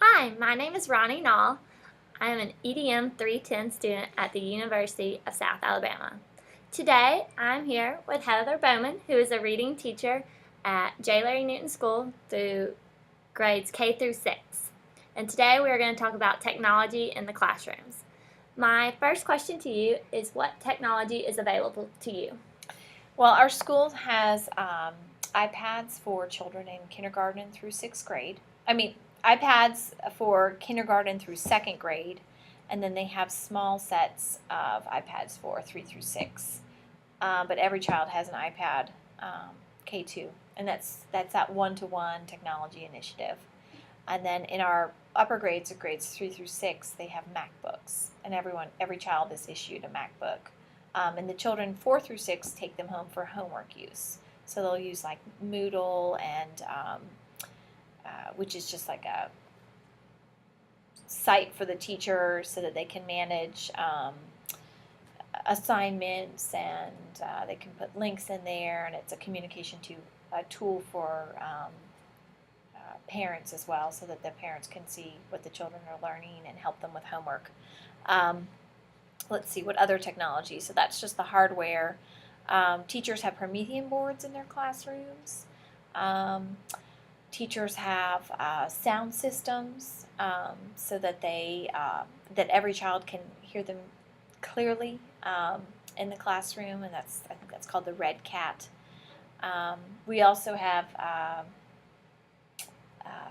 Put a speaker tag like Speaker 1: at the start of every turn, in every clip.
Speaker 1: Hi, my name is Ronnie Nall. I am an EDM 310 student at the University of South Alabama. Today, I'm here with Heather Bowman, who is a reading teacher at J. Larry Newton School through grades K through 6. And today we are going to talk about technology in the classrooms. My first question to you is, what technology is available to you?
Speaker 2: Well, our school has iPads for children in kindergarten through sixth grade. iPads for kindergarten through second grade, and then they have small sets of iPads for 3 through 6. But every child has an iPad, K2, and that's that one-to-one technology initiative. And then in our upper grades, of grades 3 through 6, they have MacBooks, and every child is issued a MacBook. And the children 4 through 6 take them home for homework use. So they'll use like Moodle and which is just like a site for the teacher so that they can manage assignments, and they can put links in there, and it's a tool for parents as well, so that the parents can see what the children are learning and help them with homework. Let's see, what other technology? So that's just the hardware. Teachers have Promethean boards in their classrooms. Teachers have sound systems, so that that every child can hear them clearly in the classroom, and I think that's called the Red Cat. We also have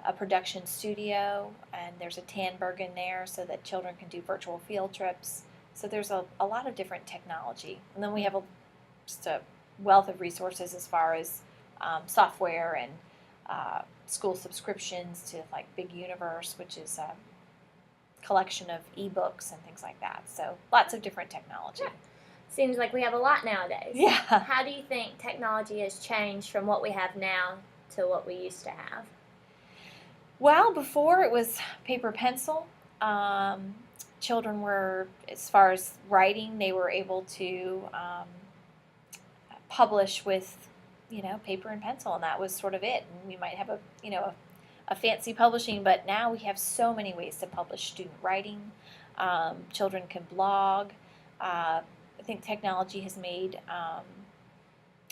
Speaker 2: a production studio, and there's a Tandberg in there so that children can do virtual field trips. So there's a lot of different technology. And then we have just a wealth of resources as far as software and school subscriptions to like Big Universe, which is a collection of ebooks and things like that. So lots of different technology.
Speaker 1: Yeah. Seems like we have a lot nowadays.
Speaker 2: Yeah.
Speaker 1: How do you think technology has changed from what we have now to what we used to have?
Speaker 2: Well, before it was paper pencil. Children were, as far as writing, they were able to publish with, paper and pencil, and that was sort of it. And we might have a fancy publishing, but now we have so many ways to publish student writing. Children can blog. I think technology has made,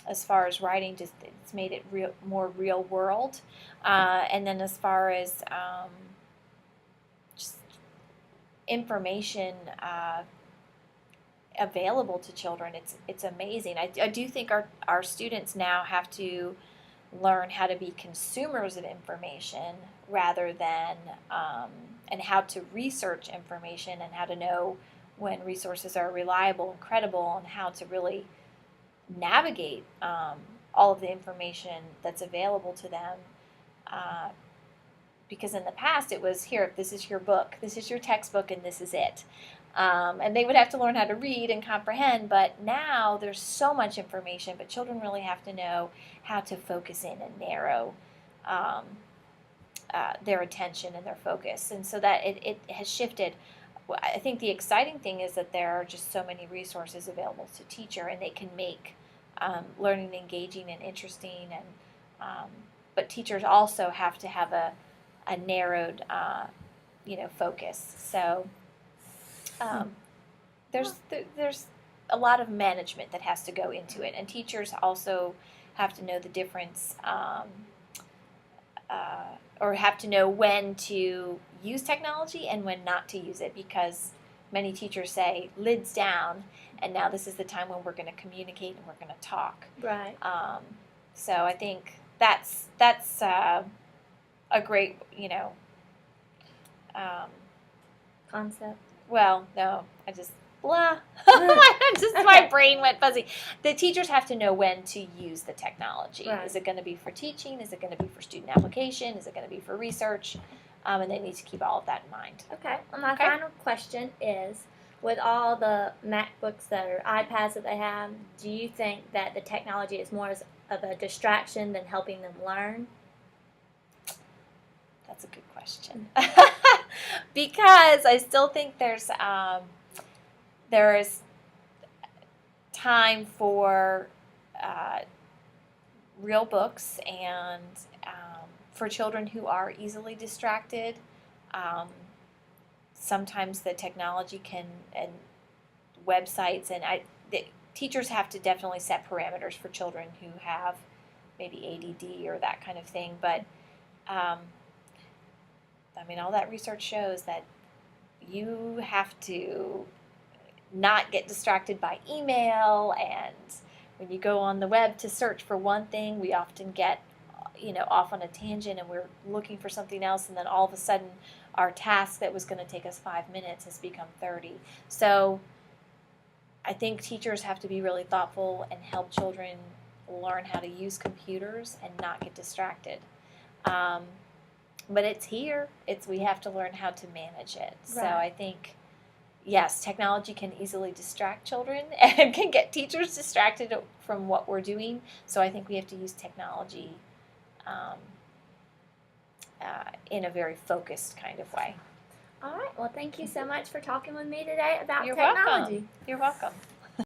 Speaker 2: as far as writing, it's made it more real world. And then as far as just information available to children, it's amazing. I do think our students now have to learn how to be consumers of information rather than and how to research information, and how to know when resources are reliable and credible, and how to really navigate all of the information that's available to them. Because in the past it was, here, this is your book, this is your textbook, and this is it. And they would have to learn how to read and comprehend, but now there's so much information, but children really have to know how to focus in and narrow their attention and their focus. And so that it has shifted. I think the exciting thing is that there are just so many resources available to teacher, and they can make learning engaging and interesting. And but teachers also have to have a narrowed, focus. So there's a lot of management that has to go into it, and teachers also have to know the difference, or have to know when to use technology and when not to use it, because many teachers say lids down, and now this is the time when we're going to communicate and we're going to talk.
Speaker 1: Right.
Speaker 2: So I think that's a great,
Speaker 1: Concept.
Speaker 2: well, no, I just, blah. My brain went fuzzy. The teachers have to know when to use the technology.
Speaker 1: Right.
Speaker 2: Is it going to be for teaching? Is it going to be for student application? Is it going to be for research? And they need to keep all of that in mind.
Speaker 1: Okay. Well, my final question is, with all the MacBooks or iPads that they have, do you think that the technology is more of a distraction than helping them learn?
Speaker 2: That's a good question. Because I still think there is time for real books, and for children who are easily distracted. Sometimes the technology and websites the teachers have to definitely set parameters for children who have maybe ADD or that kind of thing. But all that research shows that you have to not get distracted by email, and when you go on the web to search for one thing, we often get off on a tangent and we're looking for something else, and then all of a sudden our task that was going to take us 5 minutes has become 30. So I think teachers have to be really thoughtful and help children learn how to use computers and not get distracted. But it's here. We have to learn how to manage it. So I think, yes, technology can easily distract children and can get teachers distracted from what we're doing. So I think we have to use technology in a very focused kind of way.
Speaker 1: All right. Well, thank you so much for talking with me today about
Speaker 2: You're
Speaker 1: technology.
Speaker 2: welcome. You're welcome.